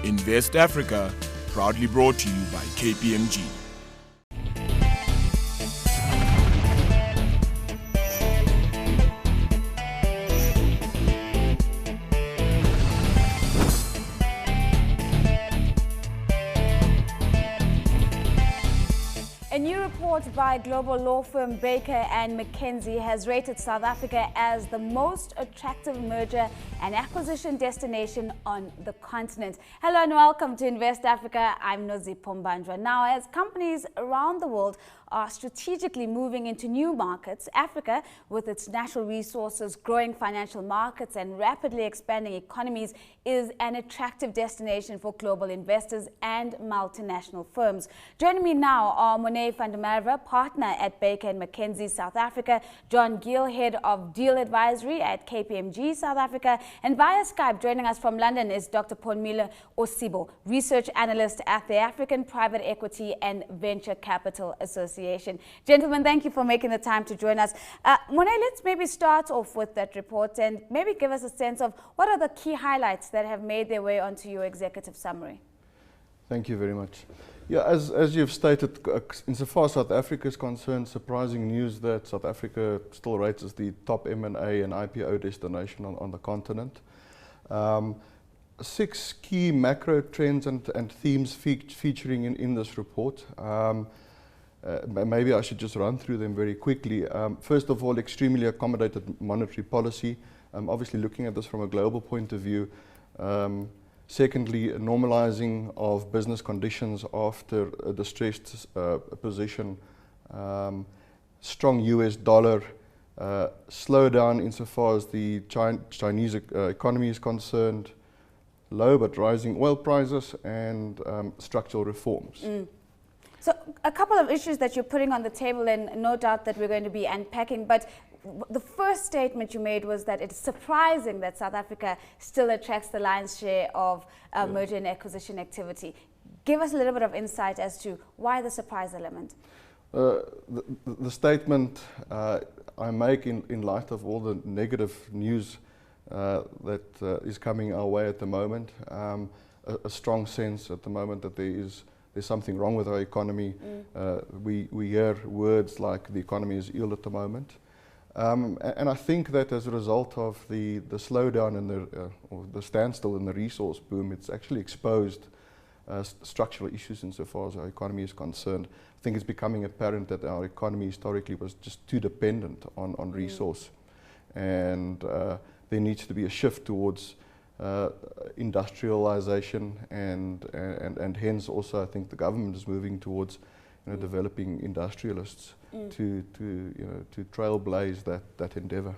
Invest Africa, proudly brought to you by KPMG. A new report by global law firm Baker and McKenzie has rated South Africa as the most attractive merger and acquisition destination on the continent. Hello and welcome to Invest Africa. I'm Osibo. Now, as companies around the world are strategically moving into new markets, Africa, with its natural resources, growing financial markets and rapidly expanding economies, is an attractive destination for global investors and multinational firms. Joining me now are Morne van der Merwe, partner at Baker and McKenzie South Africa, Geel, head of deal advisory at KPMG South Africa, and via Skype joining us from London is Dr. Ponmile Osibo, research analyst at the African Private Equity and Venture Capital Association. Gentlemen, thank you for making the time to join us. Morne, let's maybe start off with that report and maybe give us a sense of what are the key highlights that have made their way onto your executive summary. Thank you very much. Yeah, as you've stated, insofar as South Africa is concerned, surprising news that South Africa still rates as the top M&A and IPO destination on the continent. 6 key macro trends and themes featuring in this report. Maybe I should just run through them very quickly. First of all, extremely accommodated monetary policy, obviously looking at this from a global point of view. Secondly, a normalizing of business conditions after a distressed position, strong US dollar, slowdown insofar as the Chinese economy is concerned, low but rising oil prices, and structural reforms. So a couple of issues that you're putting on the table, and no doubt that we're going to be unpacking, but the first statement you made was that it's surprising that South Africa still attracts the lion's share of merger and acquisition activity. Give us a little bit of insight as to why the surprise element. The statement I make in light of all the negative news that is coming our way at the moment, a strong sense at the moment that there's something wrong with our economy. We hear words like the economy is ill at the moment. And I think that as a result of the slowdown and or the standstill in the resource boom, it's actually exposed structural issues insofar as our economy is concerned. I think it's becoming apparent that our economy historically was just too dependent on resource. And there needs to be a shift towards industrialization, and hence also I think the government is moving towards developing industrialists to trailblaze that endeavor.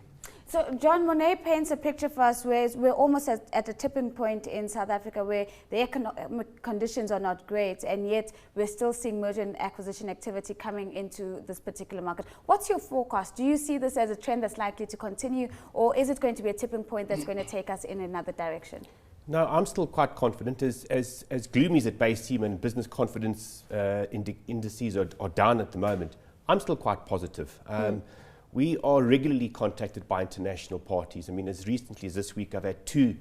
So John, Morne paints a picture for us where we're almost at a tipping point in South Africa where the economic conditions are not great, and yet we're still seeing merger and acquisition activity coming into this particular market. What's your forecast? Do you see this as a trend that's likely to continue, or is it going to be a tipping point that's going to take us in another direction? No, I'm still quite confident. As gloomy as it may seem, and business confidence indices are down at the moment, I'm still quite positive. We are regularly contacted by international parties. I mean, as recently as this week, I've had 2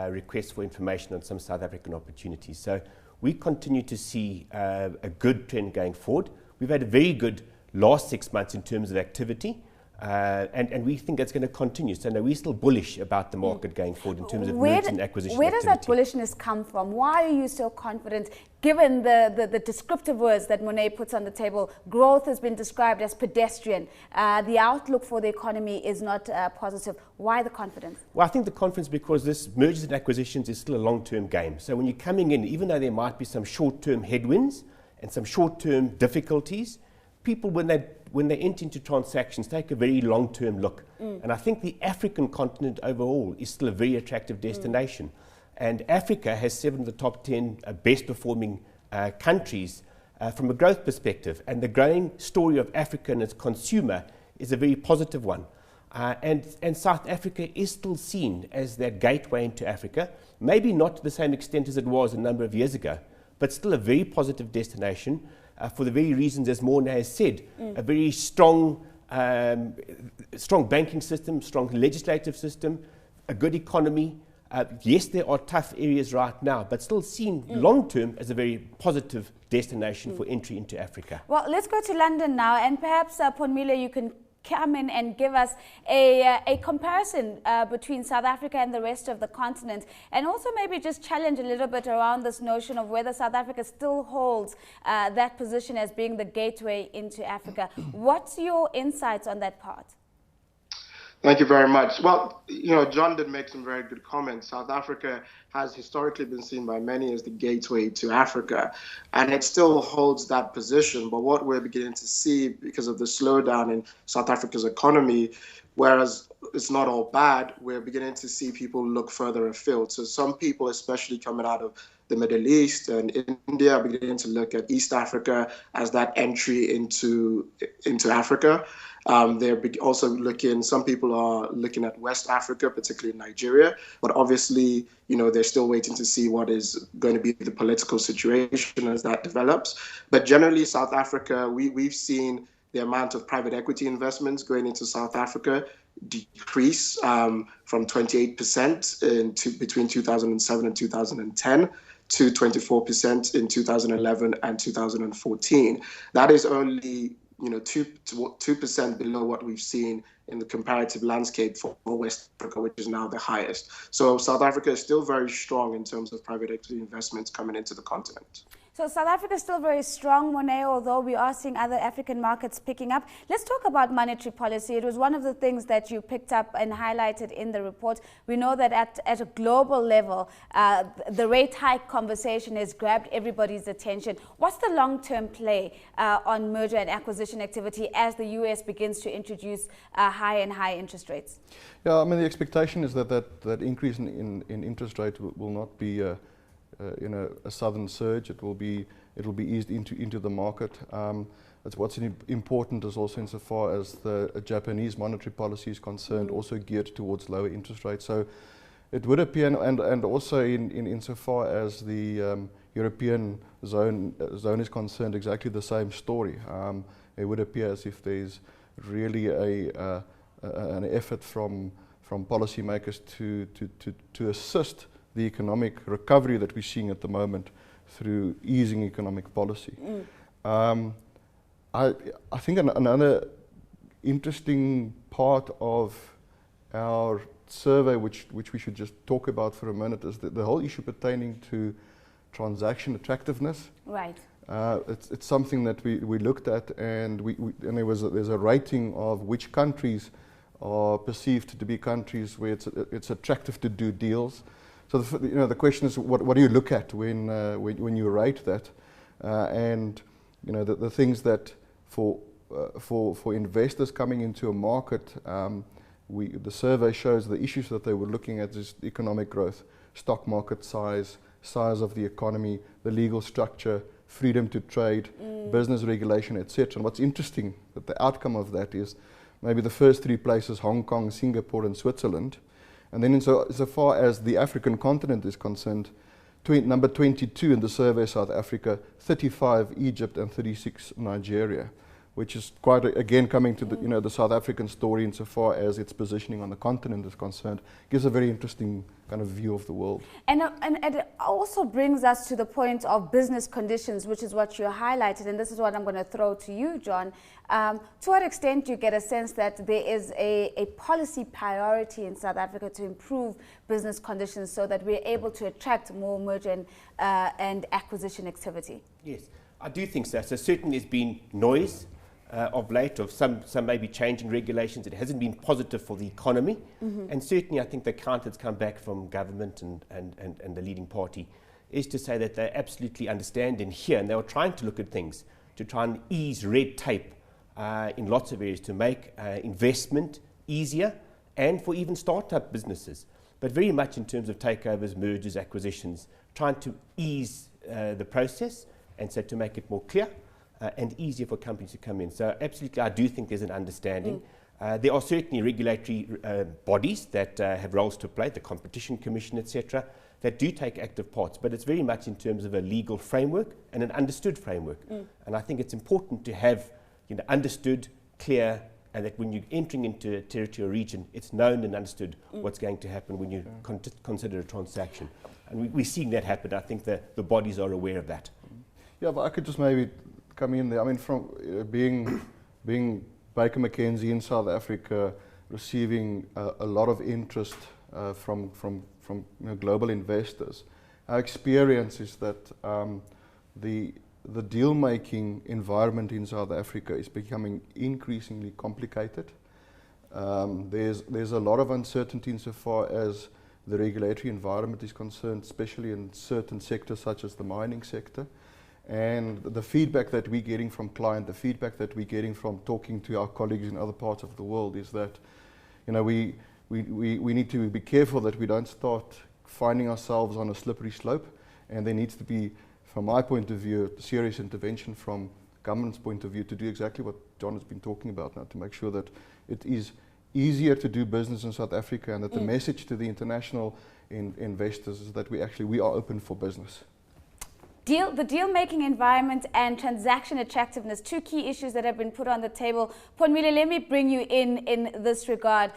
requests for information on some South African opportunities. So we continue to see a good trend going forward. We've had a very good last 6 months in terms of activity. And we think that's going to continue. So no, we're still bullish about the market going forward in terms of merger and acquisition Where does that activity. bullishness come from? Why are you so confident, given the descriptive words that Morne puts on the table? Growth has been described as pedestrian. The outlook for the economy is not positive. Why the confidence? Well, I think the confidence because this mergers and acquisitions is still a long-term game. So when you're coming in, even though there might be some short-term headwinds and some short-term difficulties, people, when they enter into transactions, take a very long-term look. And I think the African continent overall is still a very attractive destination. And Africa has 7 of the top 10 best-performing countries from a growth perspective. And the growing story of Africa and its consumer is a very positive one. And South Africa is still seen as that gateway into Africa, maybe not to the same extent as it was a number of years ago, but still a very positive destination. For the very reasons, as Morne has said, a very strong banking system, strong legislative system, a good economy, Yes, there are tough areas right now, but still seen long-term as a very positive destination for entry into Africa. Well, let's go to London now, and perhaps, Ponmile, you can come in and give us a comparison between South Africa and the rest of the continent, and also maybe just challenge a little bit around this notion of whether South Africa still holds that position as being the gateway into Africa. What's your insights on that part? Thank you very much. Well, John did make some very good comments. South Africa has historically been seen by many as the gateway to Africa, and it still holds that position. But what we're beginning to see, because of the slowdown in South Africa's economy, whereas it's not all bad, we're beginning to see people look further afield. So some people, especially coming out of the Middle East and India, are beginning to look at East Africa as that entry into Africa. They're also some people are looking at West Africa, particularly Nigeria, but obviously, they're still waiting to see what is going to be the political situation as that develops. But generally, South Africa, we've seen the amount of private equity investments going into South Africa decrease from 28% between 2007 and 2010 to 24% in 2011 and 2014. That is only 2% below what we've seen in the comparative landscape for West Africa, which is now the highest. So South Africa is still very strong in terms of private equity investments coming into the continent. So South Africa is still very strong, Morne, although we are seeing other African markets picking up. Let's talk about monetary policy. It was one of the things that you picked up and highlighted in the report. We know that at a global level, the rate hike conversation has grabbed everybody's attention. What's the long-term play on merger and acquisition activity as the US begins to introduce high and high interest rates? Yeah, I mean, the expectation is that increase in interest rate will not be a sudden surge. It will be eased into the market. What's important is also insofar as the Japanese monetary policy is concerned, also geared towards lower interest rates. So it would appear, and also insofar as the European zone is concerned, exactly the same story. It would appear as if there's really an effort from policymakers to assist the economic recovery that we're seeing at the moment through easing economic policy. I think another interesting part of our survey, which we should just talk about for a minute, is the whole issue pertaining to transaction attractiveness. Right. It's something that we looked at, and there's a rating of which countries are perceived to be countries where it's attractive to do deals. So the question is, what do you look at when you rate that? And the things that for investors coming into a market, the survey shows the issues that they were looking at is economic growth, stock market size of the economy, the legal structure, freedom to trade, business regulation, etc. And what's interesting, that the outcome of that is maybe the first three places, Hong Kong, Singapore and Switzerland. And then so far as the African continent is concerned, number 22 in the survey, South Africa, 35 Egypt and 36 Nigeria, which is quite, again, coming to the South African story insofar as its positioning on the continent is concerned, gives a very interesting kind of view of the world. And it also brings us to the point of business conditions, which is what you highlighted, and this is what I'm going to throw to you, John. To what extent do you get a sense that there is a policy priority in South Africa to improve business conditions so that we're able to attract more merger and acquisition activity? Yes, I do think so. So certainly there's been noise of late of some maybe change in regulations. It hasn't been positive for the economy. And certainly I think the count that's come back from government and the leading party is to say that they absolutely understand and hear, and they were trying to look at things to try and ease red tape in lots of areas to make investment easier and for even start-up businesses. But very much in terms of takeovers, mergers, acquisitions, trying to ease the process and so to make it more clear and easier for companies to come in. So absolutely, I do think there's an understanding. There are certainly regulatory bodies that have roles to play, the Competition Commission, etc., that do take active parts, but it's very much in terms of a legal framework and an understood framework. And I think it's important to have understood, clear and that when you're entering into a territory or region, it's known and understood what's going to happen when you consider a transaction. And we're seeing that happen. I think the bodies are aware of that. Yeah, but I could just maybe come in there. I mean, from being Baker McKenzie in South Africa, receiving a lot of interest from global investors, our experience is that the deal-making environment in South Africa is becoming increasingly complicated. There's a lot of uncertainty insofar as the regulatory environment is concerned, especially in certain sectors such as the mining sector. And the feedback that we're getting from clients, the feedback that we're getting from talking to our colleagues in other parts of the world is that, we need to be careful that we don't start finding ourselves on a slippery slope, and there needs to be, from my point of view, a serious intervention from government's point of view to do exactly what John has been talking about now, to make sure that it is easier to do business in South Africa, and that the message to the international investors is that we are open for business. The deal-making environment and transaction attractiveness, two key issues that have been put on the table. Ponmile, let me bring you in this regard.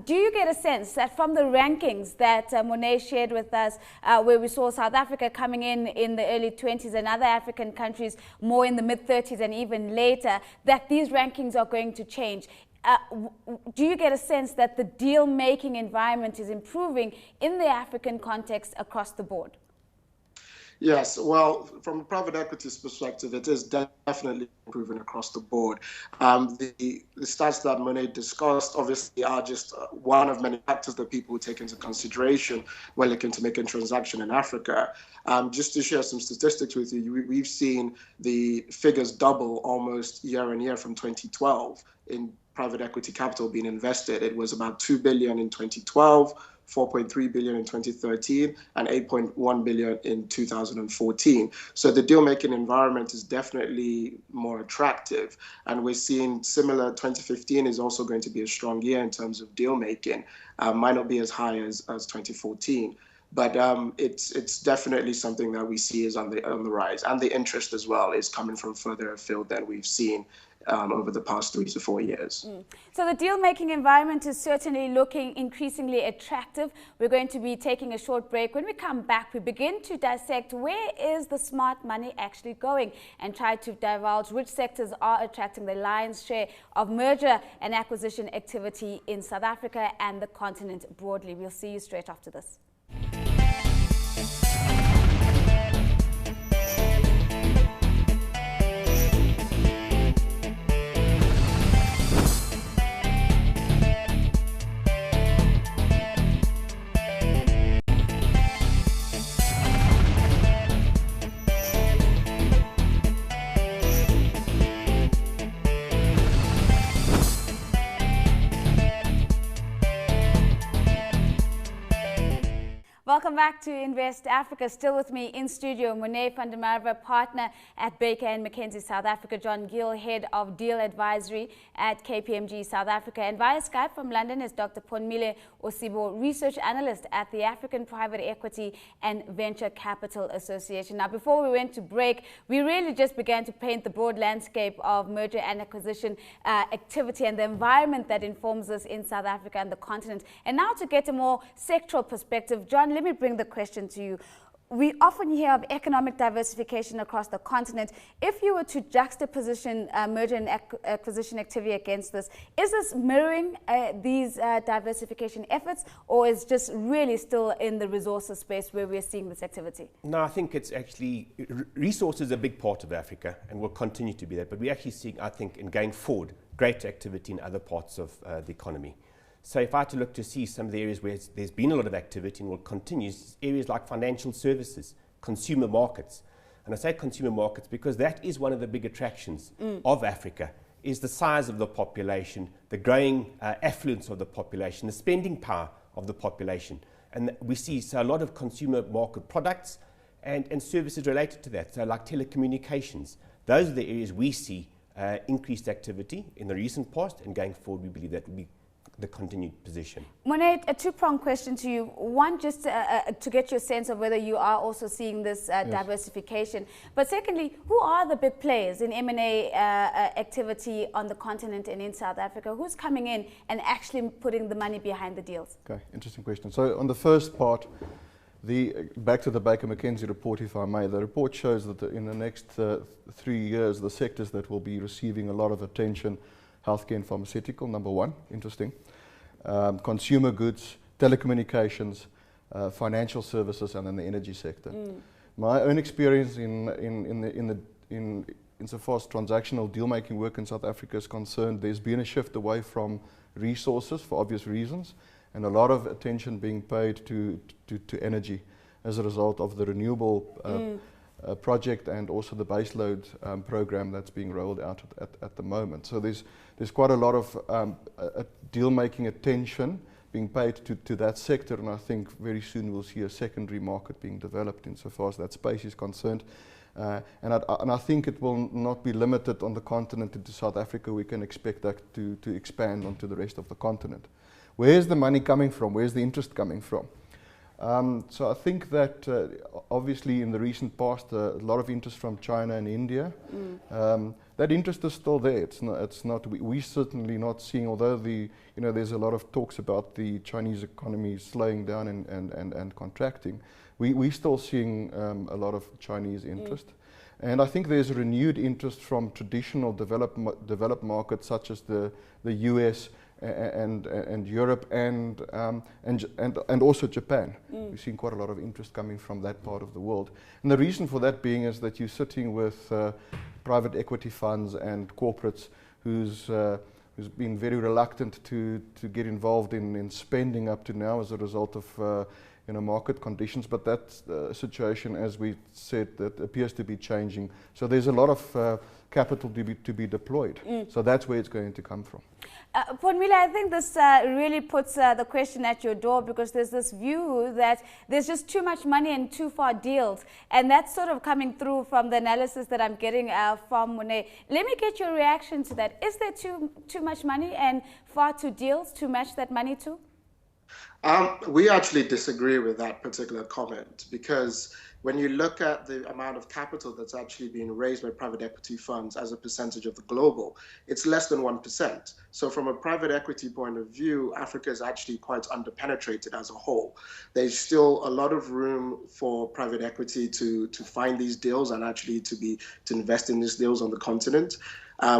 Do you get a sense that from the rankings that Morne shared with us, where we saw South Africa coming in the early 20s and other African countries more in the mid-30s and even later, that these rankings are going to change? Do you get a sense that the deal-making environment is improving in the African context across the board? Yes, well, from a private equity's perspective, it is definitely improving across the board. The stats that Morne discussed obviously are just one of many factors that people will take into consideration when looking to make a transaction in Africa. Just to share some statistics with you, we've seen the figures double almost year on year from 2012 in private equity capital being invested. It was about 2 billion in 2012, 4.3 billion in 2013, and 8.1 billion in 2014. So the deal-making environment is definitely more attractive. And we're seeing similar, 2015 is also going to be a strong year in terms of deal-making. Might not be as high as 2014. But it's definitely something that we see is on the rise. And the interest as well is coming from further afield than we've seen over the past 3 to 4 years. So the deal-making environment is certainly looking increasingly attractive. We're going to be taking a short break. When we come back, we begin to dissect where is the smart money actually going and try to divulge which sectors are attracting the lion's share of merger and acquisition activity in South Africa and the continent broadly. We'll see you straight after this. Welcome back to Invest Africa. Still with me in studio, Morne van der Merwe, partner at Baker and McKenzie South Africa, John Geel, head of deal advisory at KPMG South Africa, and via Skype from London is Dr. Ponmile Osibo, research analyst at the African Private Equity and Venture Capital Association. Now, before we went to break, we really just began to paint the broad landscape of merger and acquisition activity and the environment that informs us in South Africa and the continent. And now to get a more sectoral perspective, John, let me bring the question to you. We often hear of economic diversification across the continent. If you were to juxtaposition merger and acquisition activity against this, is this mirroring these diversification efforts, or is just really still in the resources space where we're seeing this activity? No, I think it's actually, resources are a big part of Africa and will continue to be that, but we're actually seeing, I think, in going forward, great activity in other parts of the economy. So if I had to look to see some of the areas where there's been a lot of activity and will continue, areas like financial services, consumer markets. And I say consumer markets because that is one of the big attractions of Africa, is the size of the population, the growing affluence of the population, the spending power of the population. And we see a lot of consumer market products and services related to that, so like telecommunications. Those are the areas we see increased activity in the recent past, and going forward we believe that will be the continued position. Morne, a two-pronged question to you. One, just to get your sense of whether you are also seeing this Yes. diversification. But secondly, who are the big players in M&A activity on the continent and in South Africa? Who's coming in and actually putting the money behind the deals? Okay, interesting question. So on the first part, back to the Baker McKenzie report, if I may, the report shows that in the next 3 years, the sectors that will be receiving a lot of attention, healthcare and pharmaceutical, number one, interesting, consumer goods, telecommunications, financial services, and then the energy sector. My own experience insofar as transactional deal-making work in South Africa is concerned, there's been a shift away from resources for obvious reasons, and a lot of attention being paid to energy as a result of the renewable project and also the baseload program that's being rolled out at the moment. So there's quite a lot of deal-making attention being paid to that sector, and I think very soon we'll see a secondary market being developed insofar as that space is concerned. And I think it will not be limited on the continent into South Africa. We can expect that to expand onto the rest of the continent. Where's the money coming from? Where's the interest coming from? So I think that obviously in the recent past, a lot of interest from China and India. That interest is still there. It's not. We're certainly not seeing. Although there's a lot of talks about the Chinese economy slowing down and contracting. We're still seeing a lot of Chinese interest, and I think there's a renewed interest from traditional developed markets such as the US. And Europe and also Japan. We've seen quite a lot of interest coming from that part of the world. And the reason for that being is that you're sitting with private equity funds and corporates who's been very reluctant to get involved in spending up to now as a result of market conditions. But that situation, as we said, that appears to be changing. So there's a lot of capital to be deployed. So that's where it's going to come from. Ponmile, I think this really puts the question at your door, because there's this view that there's just too much money and too far deals, and that's sort of coming through from the analysis that I'm getting from Morne. Let me get your reaction to that. Is there too much money and far too deals to match that money to? We actually disagree with that particular comment, because when you look at the amount of capital that's actually being raised by private equity funds as a percentage of the global, it's less than 1%. So from a private equity point of view, Africa is actually quite underpenetrated as a whole. There's still a lot of room for private equity to find these deals and actually to invest in these deals on the continent.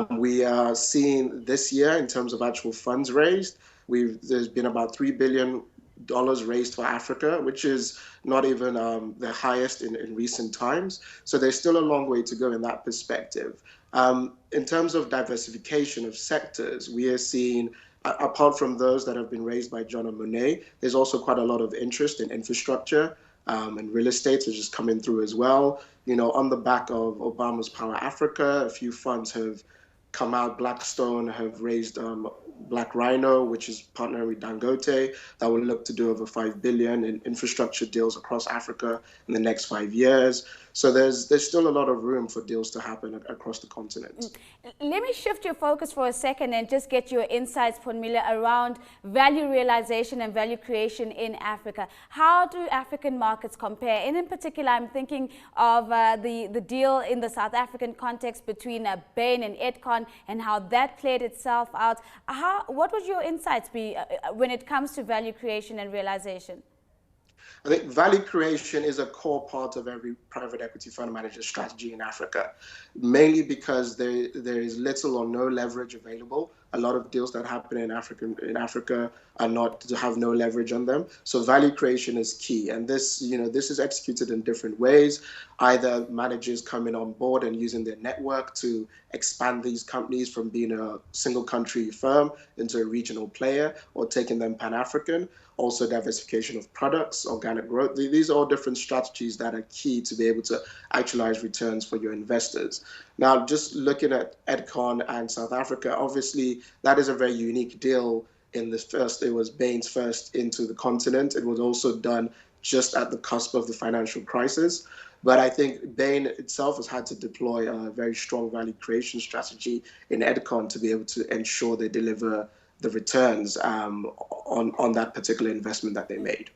We are seeing this year, in terms of actual funds raised, there's been about $3 billion raised for Africa, which is not even the highest in recent times. So there's still a long way to go in that perspective. In terms of diversification of sectors, we are seeing, apart from those that have been raised by John and Morne, there's also quite a lot of interest in infrastructure and real estate, which is coming through as well. On the back of Obama's Power Africa, a few funds have come out. Blackstone have raised Black Rhino, which is partnering with Dangote, that will look to do over $5 billion in infrastructure deals across Africa in the next 5 years. So there's still a lot of room for deals to happen across the continent. Let me shift your focus for a second and just get your insights, Ponmile, around value realization and value creation in Africa. How do African markets compare? And in particular, I'm thinking of the deal in the South African context between Bain and Edcon and how that played itself out. What would your insights be when it comes to value creation and realization? I think value creation is a core part of every private equity fund manager strategy in Africa, mainly because there is little or no leverage available. A lot of deals that happen in Africa are not to have no leverage on them. So value creation is key, and this is executed in different ways. Either managers coming on board and using their network to expand these companies from being a single country firm into a regional player, or taking them Pan-African. Also diversification of products, organic growth. These are all different strategies that are key to be able to actualize returns for your investors. Now, just looking at Edcon and South Africa, obviously that is a very unique deal. It was Bain's first into the continent. It was also done just at the cusp of the financial crisis. But I think Bain itself has had to deploy a very strong value creation strategy in Edcon to be able to ensure they deliver the returns on that particular investment that they made.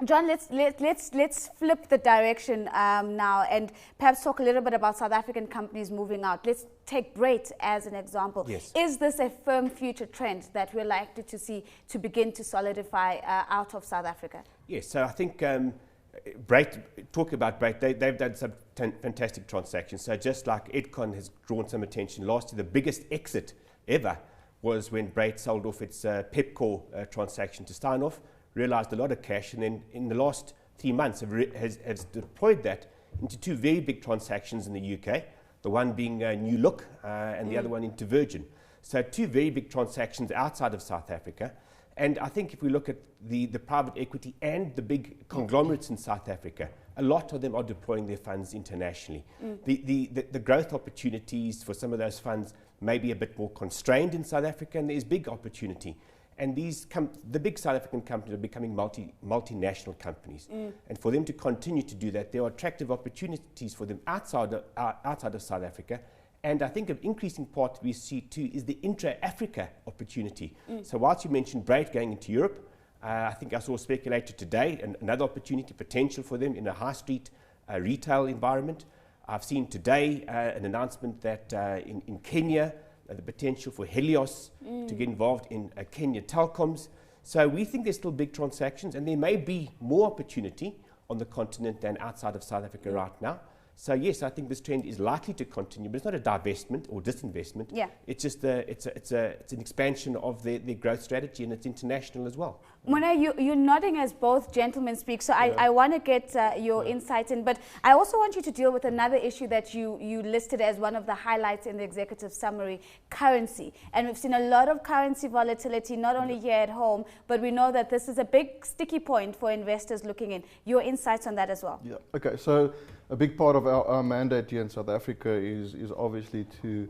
John, let's flip the direction now and perhaps talk a little bit about South African companies moving out. Let's take Brait as an example. Yes. Is this a firm future trend that we're likely to see to begin to solidify out of South Africa? Yes, so I think Brait, talk about Brait, they've done some fantastic transactions. So just like Edcon has drawn some attention, last year the biggest exit ever was when Brait sold off its Pepkor transaction to Steinhoff, realized a lot of cash, and then in the last 3 months has deployed that into 2 very big transactions in the UK, the one being New Look and the other one into Virgin. So 2 very big transactions outside of South Africa. And I think if we look at the private equity and the big conglomerates in South Africa, a lot of them are deploying their funds internationally. The growth opportunities for some of those funds may be a bit more constrained in South Africa, and there's big opportunity. And the big South African companies are becoming multinational companies. And for them to continue to do that, there are attractive opportunities for them outside of South Africa. And I think an increasing part we see too is the intra-Africa opportunity. So whilst you mentioned Brait going into Europe, I think I saw speculated today another opportunity potential for them in a high street retail environment. I've seen today an announcement that in Kenya, the potential for Helios to get involved in Kenya telecoms. So we think there's still big transactions, and there may be more opportunity on the continent than outside of South Africa right now. So yes, I think this trend is likely to continue, but it's not a divestment or disinvestment. Yeah. It's just it's an expansion of their growth strategy, and it's international as well. Morne, you're nodding as both gentlemen speak, so I want to get your insight in, but I also want you to deal with another issue that you listed as one of the highlights in the executive summary, currency. And we've seen a lot of currency volatility, not only here at home, but we know that this is a big sticky point for investors looking in. Your insights on that as well. Yeah, okay, so a big part of our mandate here in South Africa is obviously to,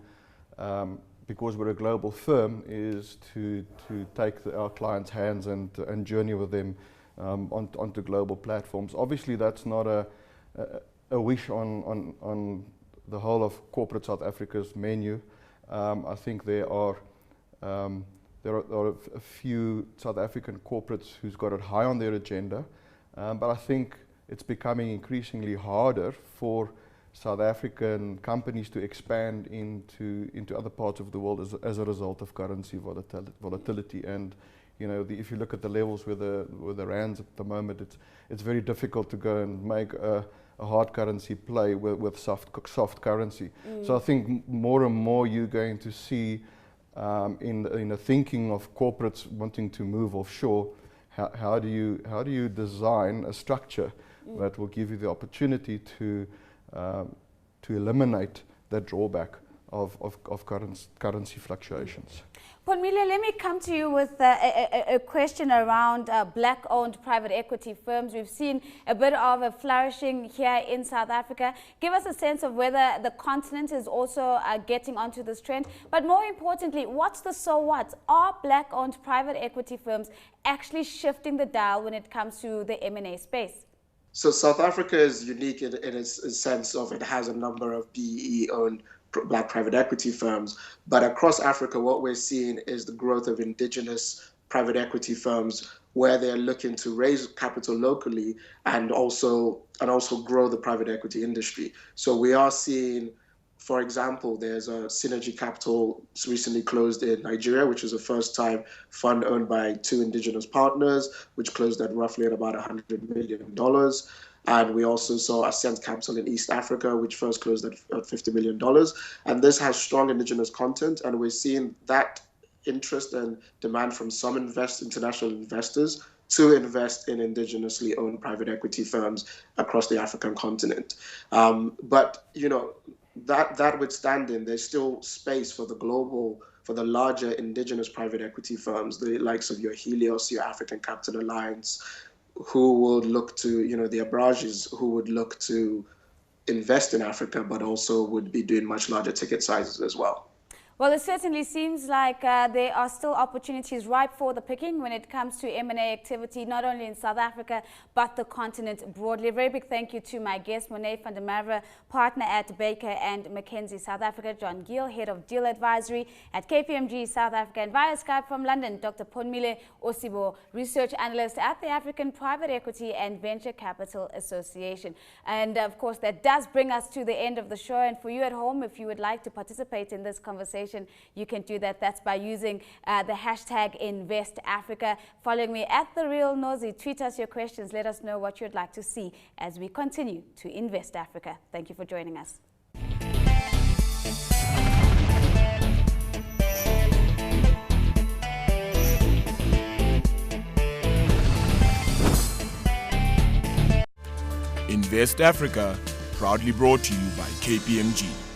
because we're a global firm, is to take our clients' hands and journey with them onto global platforms. Obviously, that's not a wish on the whole of corporate South Africa's menu. I think there are a few South African corporates who's got it high on their agenda, but I think it's becoming increasingly harder for South African companies to expand into other parts of the world as a result of currency volatility. And you know, if you look at the levels with the rands at the moment, it's very difficult to go and make a hard currency play with soft currency. So I think more and more you're going to see in the thinking of corporates wanting to move offshore, how do you design a structure that will give you the opportunity to eliminate that drawback of currency fluctuations. Ponmile, let me come to you with a question around black-owned private equity firms. We've seen a bit of a flourishing here in South Africa. Give us a sense of whether the continent is also getting onto this trend. But more importantly, what's the so what? Are black-owned private equity firms actually shifting the dial when it comes to the M&A space? So South Africa is unique in its sense of it has a number of PE-owned black private equity firms. But across Africa, what we're seeing is the growth of indigenous private equity firms where they're looking to raise capital locally and also grow the private equity industry. So we are seeing, for example, there's a Synergy Capital recently closed in Nigeria, which is a first-time fund owned by 2 indigenous partners, which closed at roughly at about $100 million. And we also saw Ascent Capital in East Africa, which first closed at $50 million. And this has strong indigenous content, and we're seeing that interest and demand from some international investors to invest in indigenously owned private equity firms across the African continent. But, you know, that withstanding, there's still space for the larger indigenous private equity firms, the likes of your Helios, your African Capital Alliance, who would look to, you know, the Abrages, who would look to invest in Africa, but also would be doing much larger ticket sizes as well. Well, it certainly seems like there are still opportunities ripe for the picking when it comes to M&A activity, not only in South Africa, but the continent broadly. A very big thank you to my guest, Morne van der Merwe, partner at Baker and McKenzie South Africa, John Geel, head of deal advisory at KPMG South Africa, and via Skype from London, Dr. Ponmile Osibo, research analyst at the African Private Equity and Venture Capital Association. And of course, that does bring us to the end of the show. And for you at home, if you would like to participate in this conversation, you can do that. That's by using the hashtag InvestAfrica. Following me at The Real Nosy. Tweet us your questions. Let us know what you'd like to see as we continue to Invest Africa. Thank you for joining us. Invest Africa, proudly brought to you by KPMG.